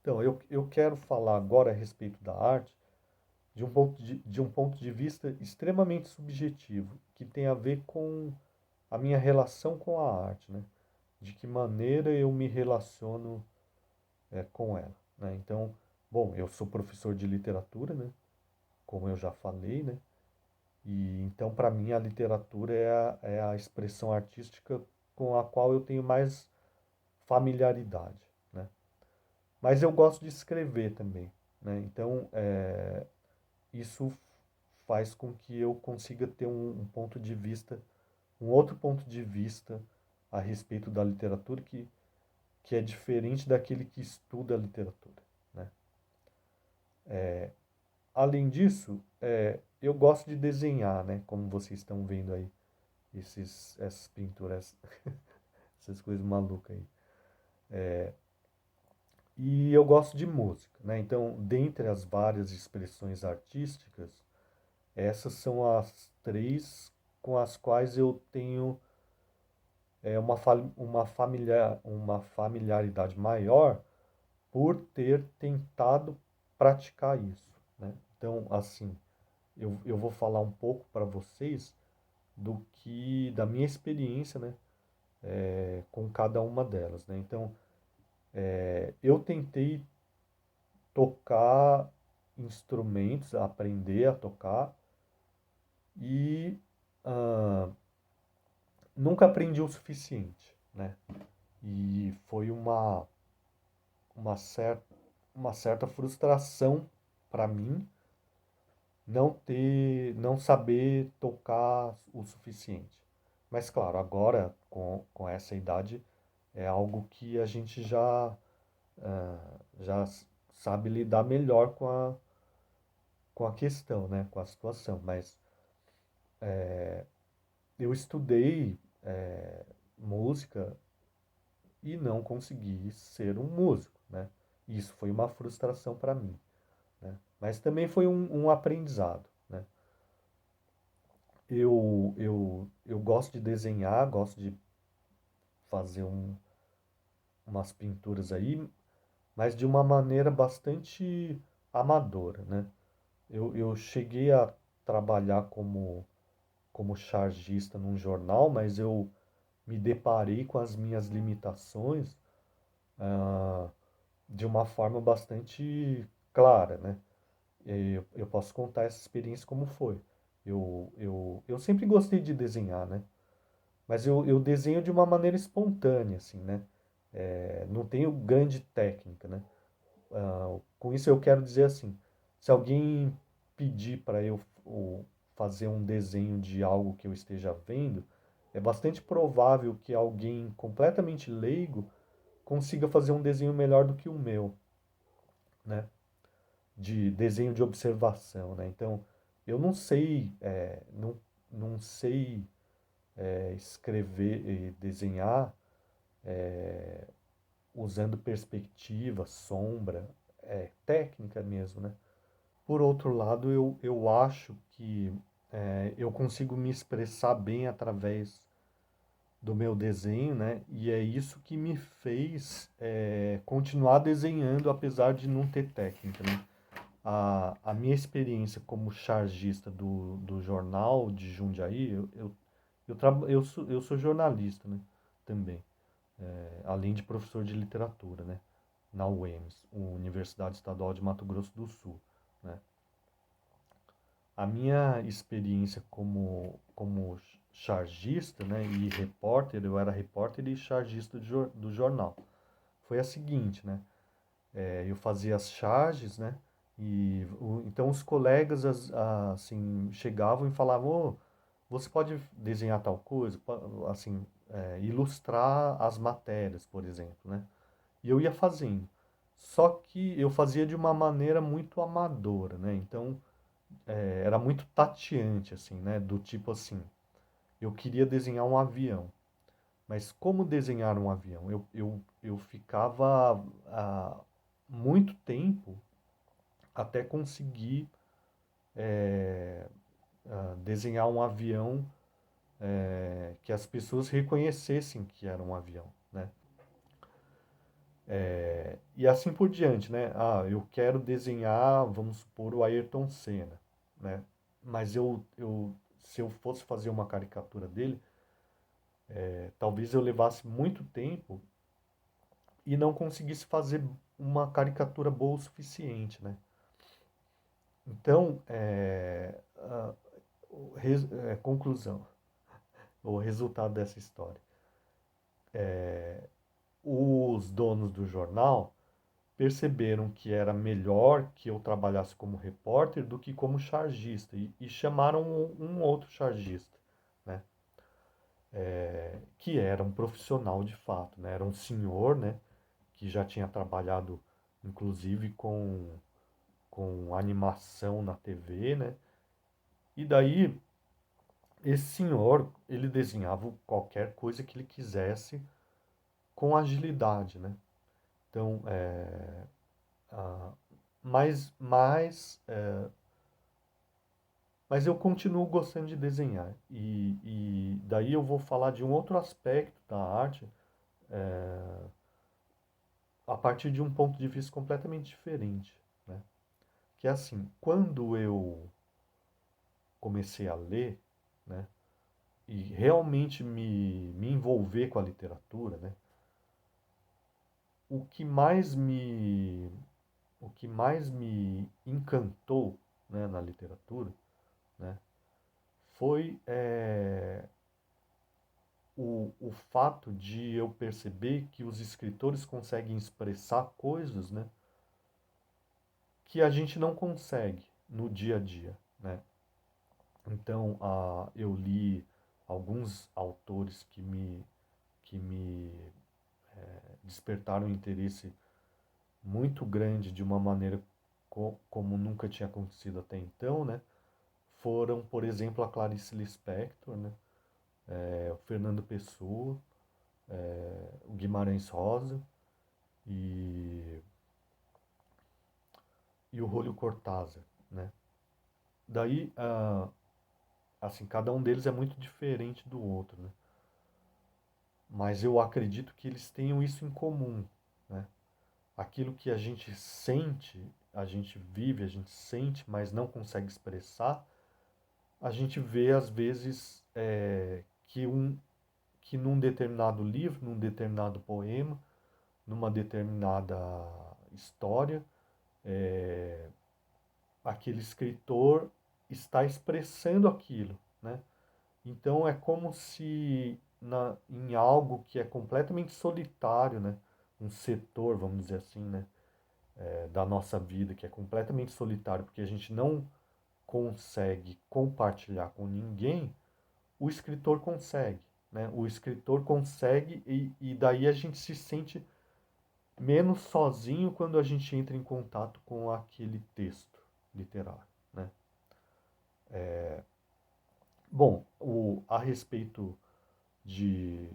Então, eu quero falar agora a respeito da arte de um ponto de vista extremamente subjetivo, que tem a ver com a minha relação com a arte, né? De que maneira eu me relaciono com ela, né? Então, bom, eu sou professor de literatura, né? Como eu já falei, né? E então, para mim, a literatura é a expressão artística com a qual eu tenho mais familiaridade, né? Mas eu gosto de escrever também, né? Então, isso faz com que eu consiga ter um ponto de vista, um outro ponto de vista a respeito da literatura que é diferente daquele que estuda a literatura, né? Além disso, eu gosto de desenhar, né? Como vocês estão vendo aí, essas pinturas, essas coisas malucas aí. E eu gosto de música, né? Então, dentre as várias expressões artísticas, essas são as três com as quais eu tenho uma familiaridade maior por ter tentado praticar isso, né? Então, assim, eu vou falar um pouco para vocês da minha experiência, né, com cada uma delas, né? Então, eu tentei tocar instrumentos, aprender a tocar e ah, nunca aprendi o suficiente, né? E foi uma certa, uma certa frustração para mim não saber tocar o suficiente. Mas claro, agora com essa idade é algo que a gente já sabe lidar melhor com a questão, né? Com a situação. Mas eu estudei música e não consegui ser um músico, né? Isso foi uma frustração para mim, né? Mas também foi um aprendizado, né? Eu gosto de desenhar, gosto de fazer umas pinturas aí, mas de uma maneira bastante amadora, né? Eu cheguei a trabalhar como chargista num jornal, mas eu me deparei com as minhas limitações, ah, de uma forma bastante clara, né? Eu posso contar essa experiência como foi. Eu sempre gostei de desenhar, né? Mas eu desenho de uma maneira espontânea, assim, né? Não tenho grande técnica, né? Com isso eu quero dizer assim, se alguém pedir para fazer um desenho de algo que eu esteja vendo, é bastante provável que alguém completamente leigo consiga fazer um desenho melhor do que o meu, né? De desenho de observação, né? Então, eu não sei, não sei escrever e desenhar usando perspectiva, sombra, técnica mesmo, né? Por outro lado, eu acho que eu consigo me expressar bem através do meu desenho, né? E é isso que me fez continuar desenhando, apesar de não ter técnica, né? A minha experiência como chargista do jornal de Jundiaí, eu sou jornalista, né? Também, além de professor de literatura, né? Na UEMS, Universidade Estadual de Mato Grosso do Sul, né? A minha experiência como chargista, né, e repórter, eu era repórter e chargista do jornal. Foi a seguinte, né? Eu fazia as charges, né? Então os colegas assim chegavam e falavam: "Ô, você pode desenhar tal coisa, assim, ilustrar as matérias, por exemplo, né?" E eu ia fazendo. Só que eu fazia de uma maneira muito amadora, né? Então era muito tateante, assim, né? Do tipo assim, eu queria desenhar um avião, mas como desenhar um avião? Eu ficava muito tempo até conseguir desenhar um avião que as pessoas reconhecessem que era um avião, né? E assim por diante, né? Ah, eu quero desenhar, vamos supor, o Ayrton Senna, né? Mas se eu fosse fazer uma caricatura dele, talvez eu levasse muito tempo e não conseguisse fazer uma caricatura boa o suficiente, né? Então, conclusão, o resultado dessa história. Os donos do jornal perceberam que era melhor que eu trabalhasse como repórter do que como chargista e chamaram um outro chargista, né? Que era um profissional de fato, né? Era um senhor, né? Que já tinha trabalhado inclusive com animação na TV, né? E daí esse senhor, ele desenhava qualquer coisa que ele quisesse com agilidade, né? Então, ah, mas, mas, mas eu continuo gostando de desenhar. E daí eu vou falar de um outro aspecto da arte, a partir de um ponto de vista completamente diferente, né? Que é assim, quando eu comecei a ler, né? E realmente me envolver com a literatura, né? O que mais me, o que mais me encantou, né, na literatura, né, foi o fato de eu perceber que os escritores conseguem expressar coisas, né, que a gente não consegue no dia a dia, né? Então, eu li alguns autores que me despertaram um interesse muito grande de uma maneira como nunca tinha acontecido até então, né? Foram, por exemplo, a Clarice Lispector, né? O Fernando Pessoa, o Guimarães Rosa e, e o Júlio Cortázar, né? Daí, assim, cada um deles é muito diferente do outro, né? Mas eu acredito que eles tenham isso em comum, né? Aquilo que a gente sente, a gente vive, a gente sente, mas não consegue expressar, a gente vê às vezes que num determinado livro, num determinado poema, numa determinada história, aquele escritor está expressando aquilo, né? Então é como se em algo que é completamente solitário, né? Um setor, vamos dizer assim, né? Da nossa vida que é completamente solitário, porque a gente não consegue compartilhar com ninguém, o escritor consegue, né? O escritor consegue e daí a gente se sente menos sozinho quando a gente entra em contato com aquele texto literário, né? Bom, a respeito de...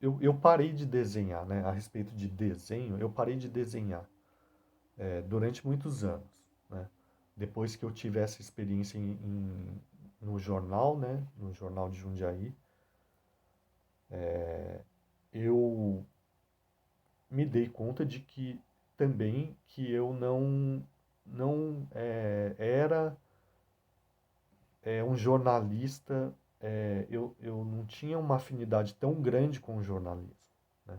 eu parei de desenhar, né? A respeito de desenho, eu parei de desenhar durante muitos anos, né? Depois que eu tive essa experiência no jornal, né? No jornal de Jundiaí, eu me dei conta de que também que eu não era um jornalista, eu não tinha uma afinidade tão grande com o jornalismo, né?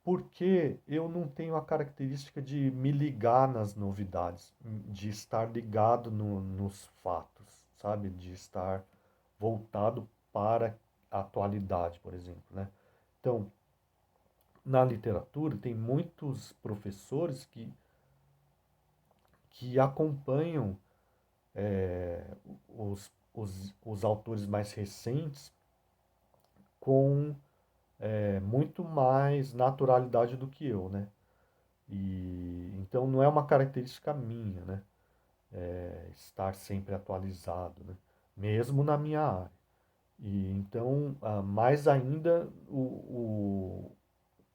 Porque eu não tenho a característica de me ligar nas novidades, de estar ligado nos fatos, sabe? De estar voltado para a atualidade, por exemplo, né? Então, na literatura, tem muitos professores que acompanham os autores mais recentes com muito mais naturalidade do que eu, né? E então não é uma característica minha, né? Estar sempre atualizado, né? Mesmo na minha área. E então, mais ainda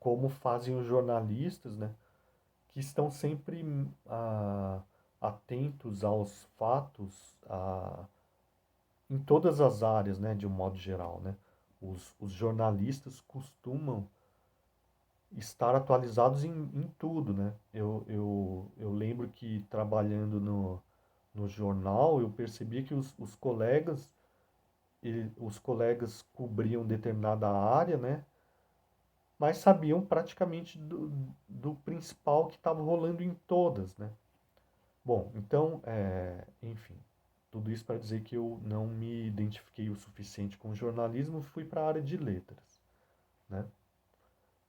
como fazem os jornalistas, né? Que estão sempre atentos aos fatos, em todas as áreas, né, de um modo geral, né? Os jornalistas costumam, estar atualizados em tudo, né? Eu lembro que trabalhando no jornal, eu percebia que os colegas, os colegas cobriam determinada área, né? Mas sabiam praticamente do principal que estava rolando em todas, né? Bom, então, enfim, tudo isso para dizer que eu não me identifiquei o suficiente com o jornalismo, fui para a área de letras, né?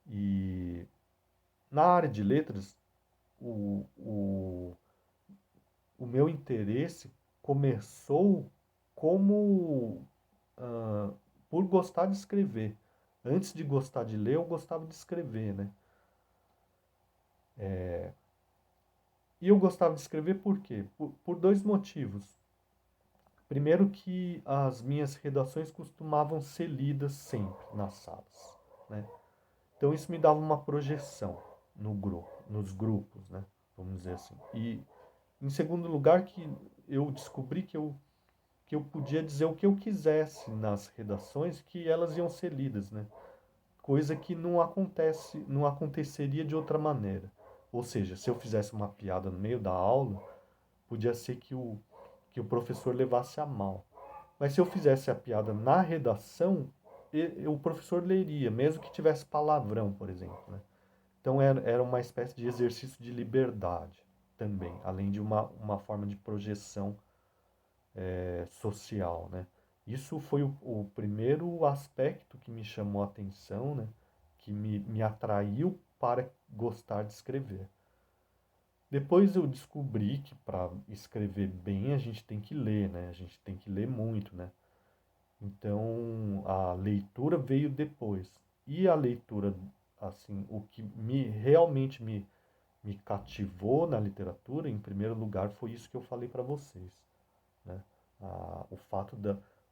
E na área de letras, o, o, o meu interesse começou como ah, por gostar de escrever. Antes de gostar de ler, eu gostava de escrever, né? E eu gostava de escrever por quê? Por dois motivos. Primeiro que as minhas redações costumavam ser lidas sempre nas salas, né? Então isso me dava uma projeção no grupo, nos grupos, né? Vamos dizer assim. E em segundo lugar que eu descobri que eu podia dizer o que eu quisesse nas redações, que elas iam ser lidas, né? Coisa que não aconteceria de outra maneira. Ou seja, se eu fizesse uma piada no meio da aula, podia ser que o professor levasse a mal. Mas se eu fizesse a piada na redação, o professor leria, mesmo que tivesse palavrão, por exemplo, né? Então era uma espécie de exercício de liberdade também, além de uma forma de projeção social, né? Isso foi o primeiro aspecto que me chamou a atenção, né? Que me atraiu para gostar de escrever. Depois eu descobri que para escrever bem a gente tem que ler, né? A gente tem que ler muito, né? Então a leitura veio depois. E a leitura, assim, o que realmente me cativou na literatura, em primeiro lugar, foi isso que eu falei para vocês, né? O fato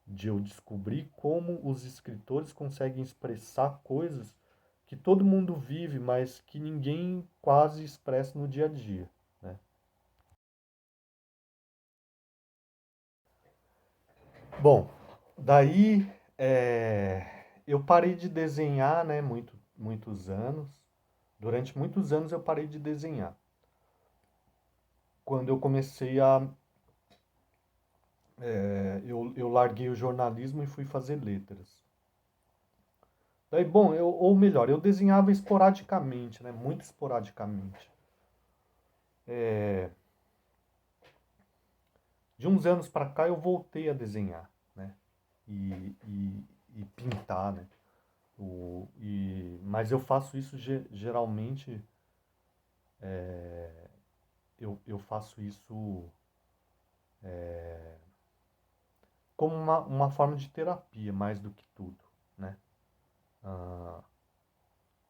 de eu descobrir como os escritores conseguem expressar coisas que todo mundo vive, mas que ninguém quase expressa no dia a dia, né? Bom, daí eu parei de desenhar, né, muitos anos. Durante muitos anos eu parei de desenhar. Quando eu comecei eu larguei o jornalismo e fui fazer letras. Daí, bom, ou melhor, eu desenhava esporadicamente, né? Muito esporadicamente. De uns anos para cá eu voltei a desenhar, né? E pintar, né? Mas eu faço isso geralmente, eu faço isso como uma forma de terapia, mais do que tudo, né? Ah,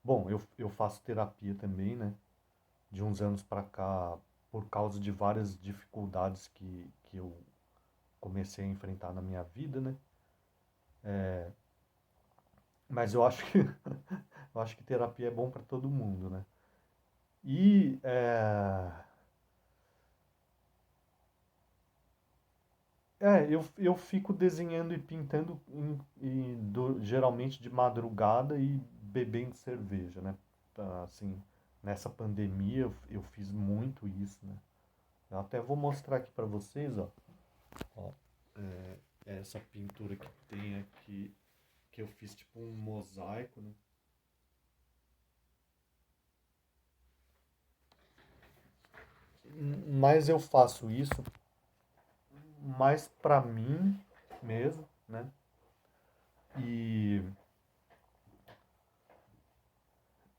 bom, eu faço terapia também, né? De uns anos para cá, por causa de várias dificuldades que eu comecei a enfrentar na minha vida, né? Mas eu acho que eu acho que terapia é bom para todo mundo, né? E eu fico desenhando e pintando geralmente de madrugada e bebendo cerveja, né? Assim, nessa pandemia eu fiz muito isso, né? Eu até vou mostrar aqui para vocês, ó. Ó, essa pintura que tem aqui, que eu fiz tipo um mosaico, né? Mas eu faço isso mais para mim mesmo, né? E,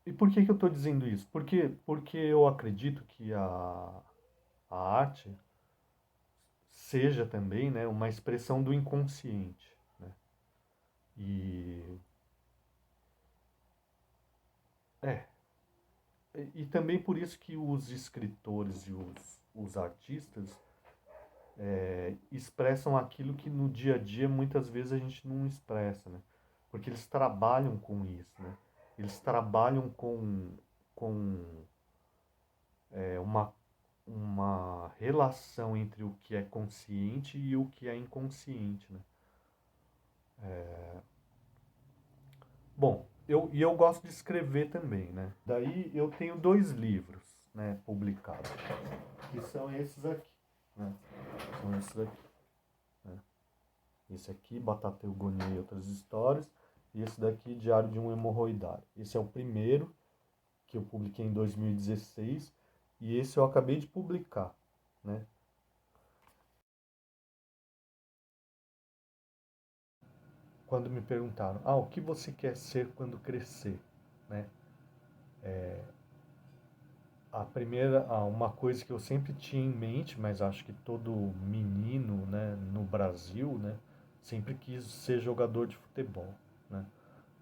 e por que que eu estou dizendo isso? Porque eu acredito que a arte seja também, né, uma expressão do inconsciente, né? E, é, e também por isso que os escritores e os artistas expressam aquilo que no dia a dia muitas vezes a gente não expressa, né? Porque eles trabalham com isso, né? Eles trabalham com uma relação entre o que é consciente e o que é inconsciente, né? Bom, eu gosto de escrever também, né? Daí eu tenho dois livros, né, publicados, que são esses aqui, né? São esses aqui, né? Esse aqui, Batata Eugonia e Outras Histórias, e esse daqui, Diário de um Hemorroidário. Esse é o primeiro, que eu publiquei em 2016, e esse eu acabei de publicar, né? Quando me perguntaram, o que você quer ser quando crescer, né? Uma coisa que eu sempre tinha em mente, mas acho que todo menino, né, no Brasil, né, sempre quis ser jogador de futebol, né?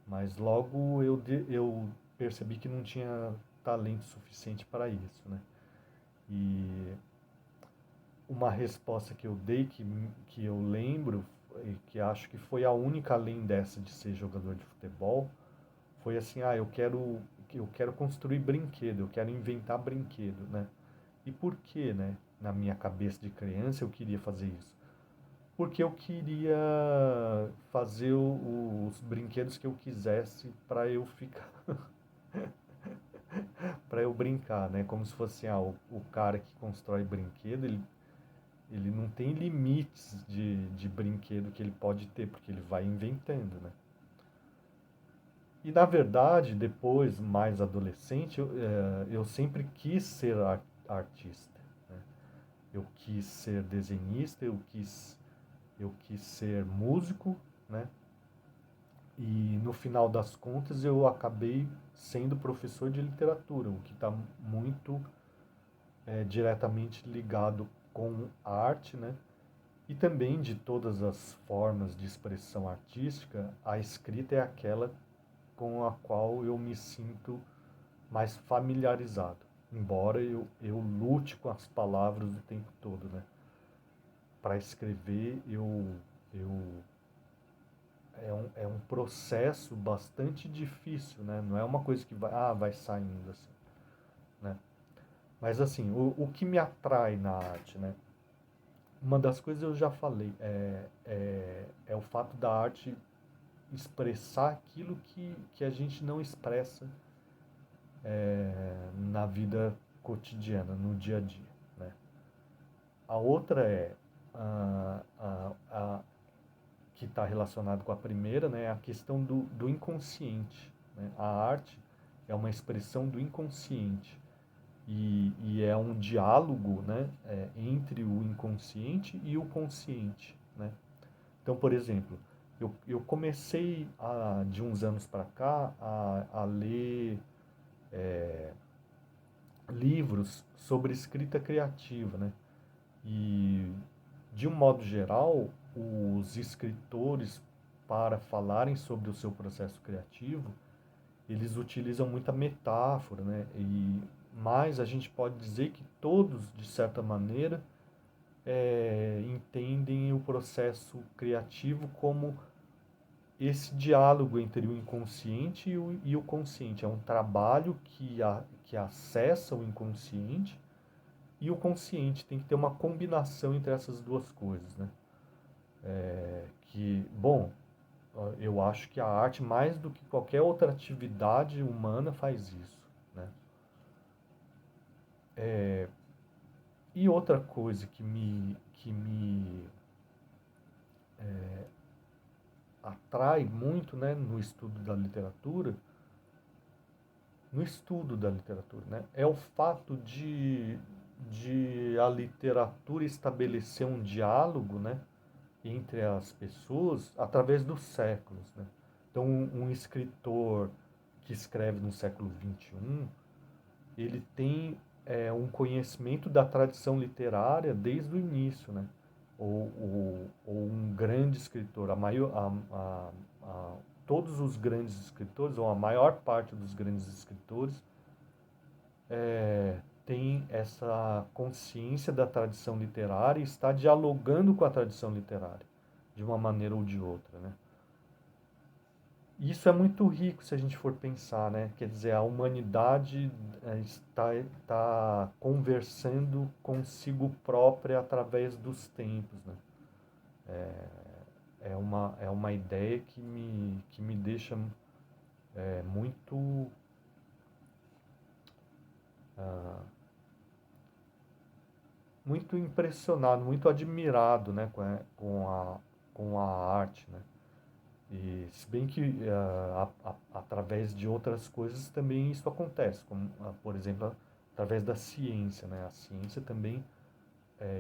Mas logo eu percebi que não tinha talento suficiente para isso, né? E uma resposta que eu dei, que eu lembro, e que acho que foi a única além dessa de ser jogador de futebol, foi assim, eu quero construir brinquedo, eu quero inventar brinquedo, né? E por que, né? Na minha cabeça de criança eu queria fazer isso? Porque eu queria fazer os brinquedos que eu quisesse para eu ficar, para eu brincar, né? Como se fosse o cara que constrói brinquedo, ele não tem limites de brinquedo que ele pode ter, porque ele vai inventando, né? E na verdade, depois, mais adolescente, eu sempre quis ser artista, né? Eu quis ser desenhista, eu quis ser músico, né? E no final das contas eu acabei sendo professor de literatura, o que está muito diretamente ligado com a arte, né? E também de todas as formas de expressão artística, a escrita é aquela com a qual eu me sinto mais familiarizado. Embora eu lute com as palavras o tempo todo, né? Para escrever, é um processo bastante difícil, né? Não é uma coisa que vai saindo assim, né? Mas assim, o que me atrai na arte, né? Uma das coisas eu já falei, é o fato da arte expressar aquilo que a gente não expressa na vida cotidiana, no dia a dia, né? A outra que está relacionado com a primeira, né, a questão do inconsciente, né? A arte é uma expressão do inconsciente e é um diálogo, né, entre o inconsciente e o consciente, né? Então, por exemplo, eu comecei de uns anos para cá a ler livros sobre escrita criativa, né? E, de um modo geral, os escritores, para falarem sobre o seu processo criativo, eles utilizam muita metáfora, né? Mas a gente pode dizer que todos, de certa maneira, entendem o processo criativo como esse diálogo entre o inconsciente e o consciente. É um trabalho que acessa o inconsciente e o consciente. Tem que ter uma combinação entre essas duas coisas, né? Bom, eu acho que a arte, mais do que qualquer outra atividade humana, faz isso, né? E outra coisa que me atrai muito, né, no estudo da literatura, né, é o fato de a literatura estabelecer um diálogo, né, entre as pessoas através dos séculos, né? Então, um escritor que escreve no século XXI, ele tem um conhecimento da tradição literária desde o início, né? Ou um grande escritor, todos os grandes escritores, ou a maior parte dos grandes escritores, tem essa consciência da tradição literária e está dialogando com a tradição literária, de uma maneira ou de outra, né? Isso é muito rico se a gente for pensar, né? Quer dizer, a humanidade está conversando consigo própria através dos tempos, né? É uma ideia que me deixa muito ah, muito impressionado, muito admirado, né, com a arte, né? E se bem que através de outras coisas também isso acontece, como por exemplo através da ciência, né? A ciência também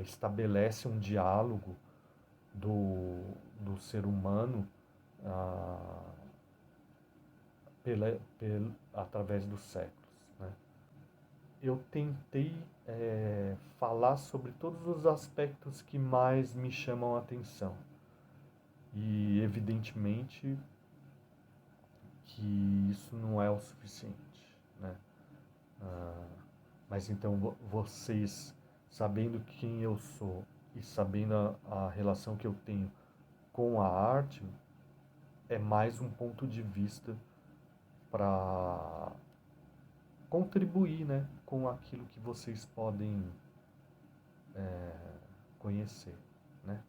estabelece um diálogo do ser humano ah, através dos séculos, né? Eu tentei falar sobre todos os aspectos que mais me chamam a atenção. E evidentemente que isso não é o suficiente, né? Ah, mas então vocês, sabendo quem eu sou e sabendo a relação que eu tenho com a arte, é mais um ponto de vista para contribuir, né, com aquilo que vocês podem conhecer, né?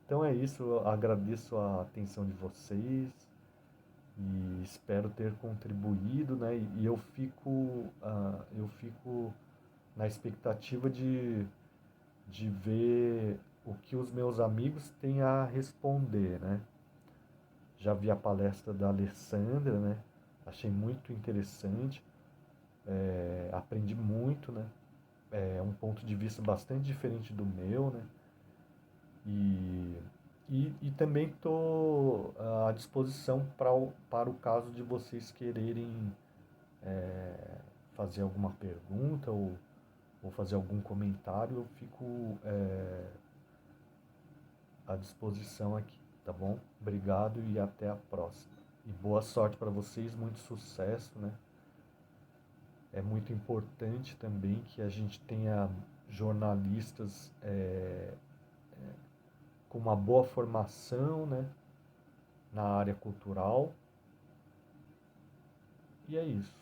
Então é isso, eu agradeço a atenção de vocês e espero ter contribuído, né? E eu fico na expectativa de ver o que os meus amigos têm a responder, né? Já vi a palestra da Alessandra, né? Achei muito interessante, aprendi muito, né? É um ponto de vista bastante diferente do meu, né? E, e também estou à disposição para o caso de vocês quererem fazer alguma pergunta ou fazer algum comentário, eu fico à disposição aqui, tá bom? Obrigado e até a próxima. E boa sorte para vocês, muito sucesso, né? É muito importante também que a gente tenha jornalistas com uma boa formação, né, na área cultural. E é isso.